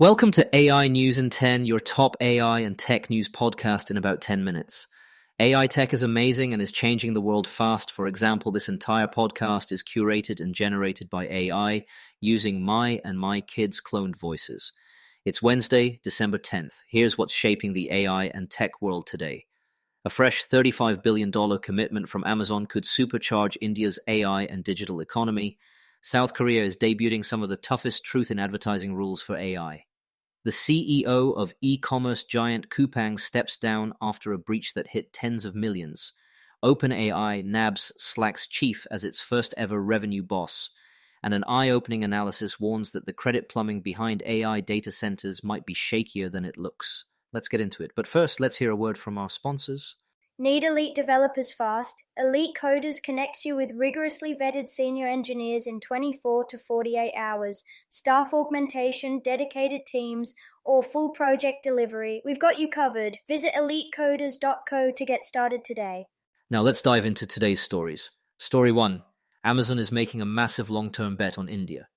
Welcome to AI News in 10, your top AI and tech news podcast in about 10 minutes. AI tech is amazing and is changing the world fast. For example, this entire podcast is curated and generated by AI using my and my kids' cloned voices. It's Wednesday, December 10th. Here's what's shaping the AI and tech world today. A fresh $35 billion commitment from Amazon could supercharge India's AI and digital economy. South Korea is debuting some of the toughest truth in advertising rules for AI. The CEO of e-commerce giant Coupang steps down after a breach that hit tens of millions. OpenAI nabs Slack's chief as its first ever revenue boss. And an eye-opening analysis warns that the credit plumbing behind AI data centers might be shakier than it looks. Let's get into it. But first, let's hear a word from our sponsors. Need elite developers fast? Elite Coders connects you with rigorously vetted senior engineers in 24 to 48 hours. Staff augmentation, dedicated teams, or full project delivery. We've got you covered. Visit elitecoders.co to get started today. Now let's dive into today's stories. Story 1. Amazon is making a massive long-term bet on India,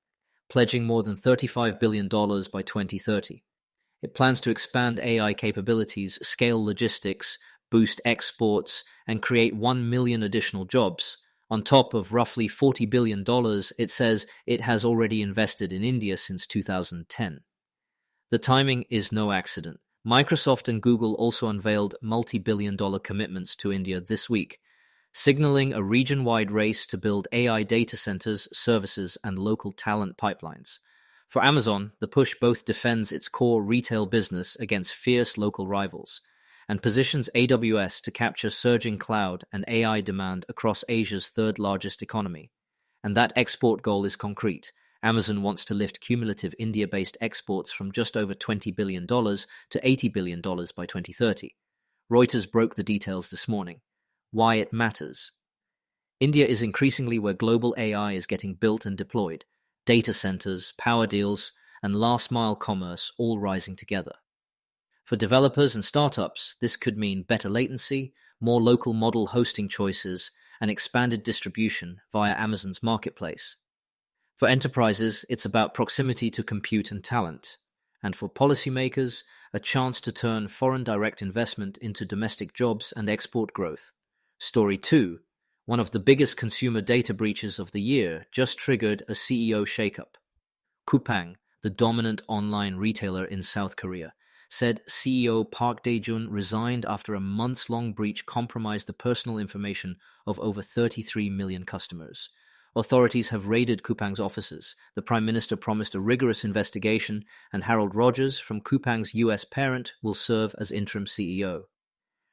pledging more than $35 billion by 2030. It plans to expand AI capabilities, scale logistics, boost exports, and create 1 million additional jobs. On top of roughly $40 billion, it says it has already invested in India since 2010. The timing is no accident. Microsoft and Google also unveiled multi-billion-dollar commitments to India this week, signaling a region-wide race to build AI data centers, services, and local talent pipelines. For Amazon, the push both defends its core retail business against fierce local rivals and positions AWS to capture surging cloud and AI demand across Asia's third-largest economy. And that export goal is concrete. Amazon wants to lift cumulative India-based exports from just over $20 billion to $80 billion by 2030. Reuters broke the details this morning. Why it matters. India is increasingly where global AI is getting built and deployed. Data centers, power deals, and last-mile commerce all rising together. For developers and startups, this could mean better latency, more local model hosting choices, and expanded distribution via Amazon's marketplace. For enterprises, it's about proximity to compute and talent. And for policymakers, a chance to turn foreign direct investment into domestic jobs and export growth. Story 2. One of the biggest consumer data breaches of the year just triggered a CEO shakeup. Coupang, the dominant online retailer in South Korea, said CEO Park Dae-jun resigned after a months-long breach compromised the personal information of over 33 million customers. Authorities have raided Coupang's offices. The Prime Minister promised a rigorous investigation, and Harold Rogers from Coupang's US parent will serve as interim CEO.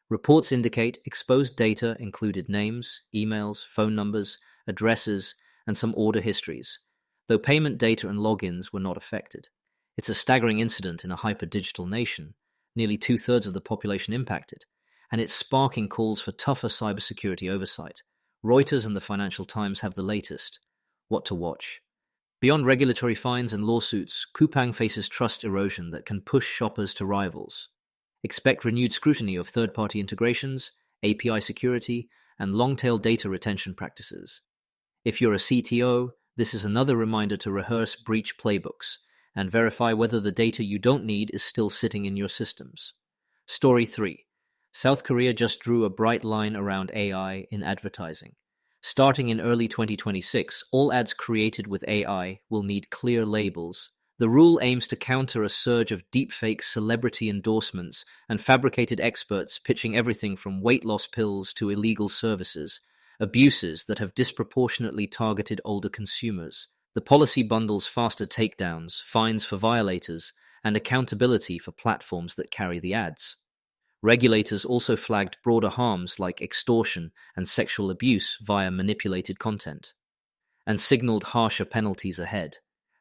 Reports indicate exposed data included names, emails, phone numbers, addresses, and some order histories, though payment data and logins were not affected. It's a staggering incident in a hyper-digital nation, nearly two-thirds of the population impacted, and it's sparking calls for tougher cybersecurity oversight. Reuters and the Financial Times have the latest. What to watch? Beyond regulatory fines and lawsuits, Coupang faces trust erosion that can push shoppers to rivals. Expect renewed scrutiny of third-party integrations, API security, and long-tail data retention practices. If you're a CTO, this is another reminder to rehearse breach playbooks and verify whether the data you don't need is still sitting in your systems. Story 3. South Korea just drew a bright line around AI in advertising. Starting in early 2026, all ads created with AI will need clear labels. The rule aims to counter a surge of deepfake celebrity endorsements and fabricated experts pitching everything from weight loss pills to illegal services, abuses that have disproportionately targeted older consumers. The policy bundles faster takedowns, fines for violators, and accountability for platforms that carry the ads. Regulators also flagged broader harms like extortion and sexual abuse via manipulated content, and signaled harsher penalties ahead.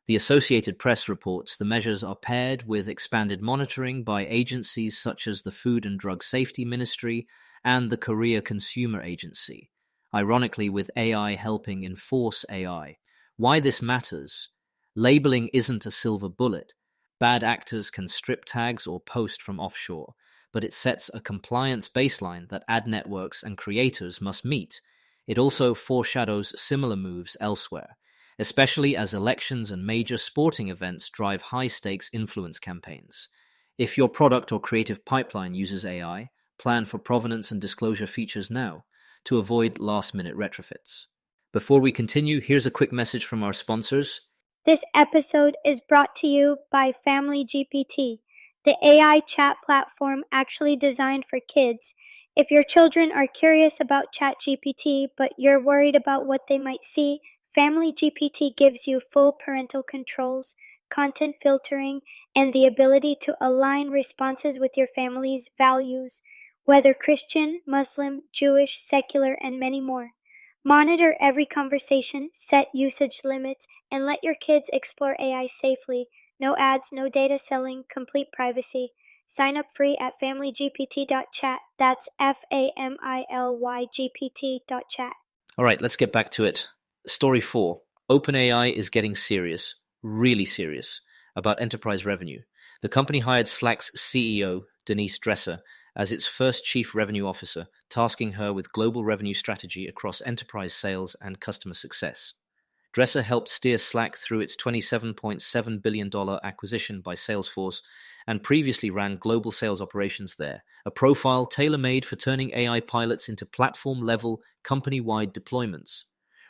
The Associated Press reports the measures are paired with expanded monitoring by agencies such as the Food and Drug Safety Ministry and the Korea Consumer Agency, ironically with AI helping enforce AI. Why this matters? Labeling isn't a silver bullet. Bad actors can strip tags or post from offshore, but it sets a compliance baseline that ad networks and creators must meet. It also foreshadows similar moves elsewhere. especially as elections and major sporting events drive high-stakes influence campaigns. If your product or creative pipeline uses AI, plan for provenance and disclosure features now to avoid last-minute retrofits. Before we continue, here's a quick message from our sponsors. This episode is brought to you by Family GPT, the AI chat platform actually designed for kids. If your children are curious about ChatGPT, but you're worried about what they might see, Family GPT gives you full parental controls, content filtering, and the ability to align responses with your family's values, whether Christian, Muslim, Jewish, secular, and many more. Monitor every conversation, set usage limits, and let your kids explore AI safely. No ads, no data selling, complete privacy. Sign up free at familygpt.chat. That's FAMILYGPT.chat. All right, let's get back to it. Story 4. OpenAI is getting serious, really serious, about enterprise revenue. The company hired Slack's CEO, Denise Dresser, as its first chief revenue officer, tasking her with global revenue strategy across enterprise sales and customer success. Dresser helped steer Slack through its $27.7 billion acquisition by Salesforce and previously ran global sales operations there, a profile tailor-made for turning AI pilots into platform-level, company-wide deployments.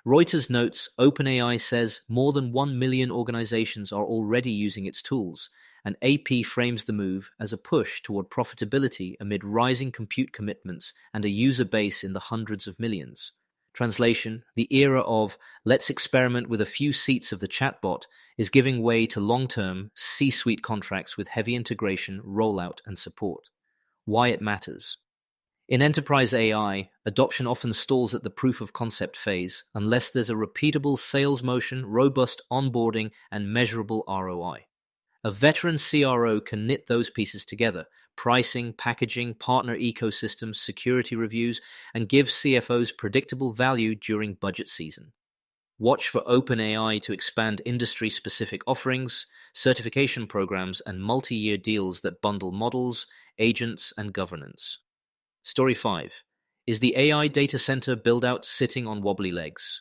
Reuters notes OpenAI says more than 1 million organizations are already using its tools, and AP frames the move as a push toward profitability amid rising compute commitments and a user base in the hundreds of millions. Translation: the era of let's experiment with a few seats of the chatbot is giving way to long-term C-suite contracts with heavy integration, rollout, and support. Why it matters. In enterprise AI, adoption often stalls at the proof of concept phase unless there's a repeatable sales motion, robust onboarding, and measurable ROI. A veteran CRO can knit those pieces together: pricing, packaging, partner ecosystems, security reviews, and give CFOs predictable value during budget season. Watch for OpenAI to expand industry-specific offerings, certification programs, and multi-year deals that bundle models, agents, and governance. Story 5. Is the AI data center build-out sitting on wobbly legs?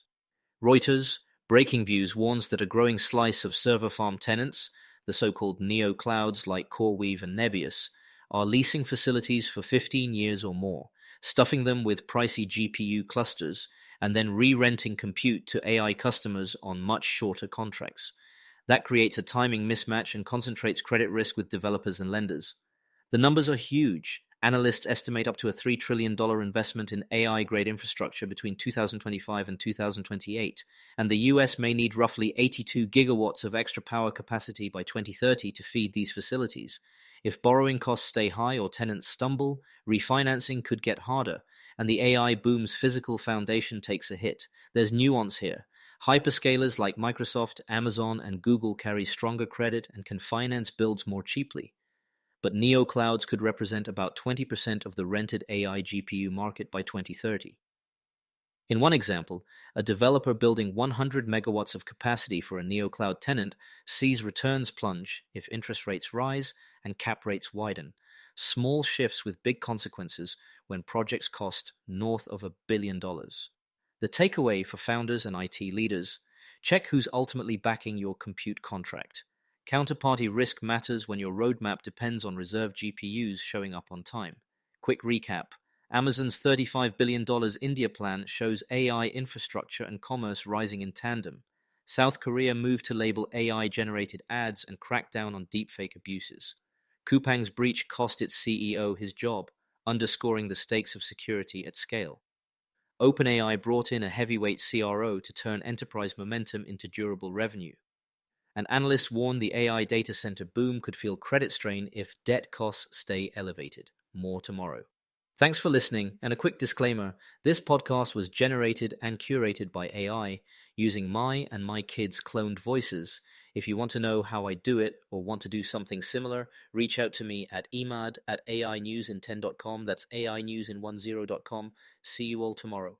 Reuters, Breakingviews warns that a growing slice of server farm tenants, the so-called neo-clouds like CoreWeave and Nebius, are leasing facilities for 15 years or more, stuffing them with pricey GPU clusters, and then re-renting compute to AI customers on much shorter contracts. That creates a timing mismatch and concentrates credit risk with developers and lenders. The numbers are huge. Analysts estimate up to a $3 trillion investment in AI-grade infrastructure between 2025 and 2028, and the US may need roughly 82 gigawatts of extra power capacity by 2030 to feed these facilities. If borrowing costs stay high or tenants stumble, refinancing could get harder, and the AI boom's physical foundation takes a hit. There's nuance here. Hyperscalers like Microsoft, Amazon, and Google carry stronger credit and can finance builds more cheaply. But neoclouds could represent about 20% of the rented AI GPU market by 2030. In one example, a developer building 100 megawatts of capacity for a neocloud tenant sees returns plunge if interest rates rise and cap rates widen, small shifts with big consequences when projects cost north of $1 billion. The takeaway for founders and IT leaders: check who's ultimately backing your compute contract. Counterparty risk matters when your roadmap depends on reserved GPUs showing up on time. Quick recap. Amazon's $35 billion India plan shows AI infrastructure and commerce rising in tandem. South Korea moved to label AI-generated ads and crack down on deepfake abuses. Coupang's breach cost its CEO his job, underscoring the stakes of security at scale. OpenAI brought in a heavyweight CRO to turn enterprise momentum into durable revenue. And analysts warn the AI data center boom could feel credit strain if debt costs stay elevated. More tomorrow. Thanks for listening, and a quick disclaimer: this podcast was generated and curated by AI using my and my kids' cloned voices. If you want to know how I do it or want to do something similar, reach out to me at emad@ainewsin10.com. That's ainewsin10.com. See you all tomorrow.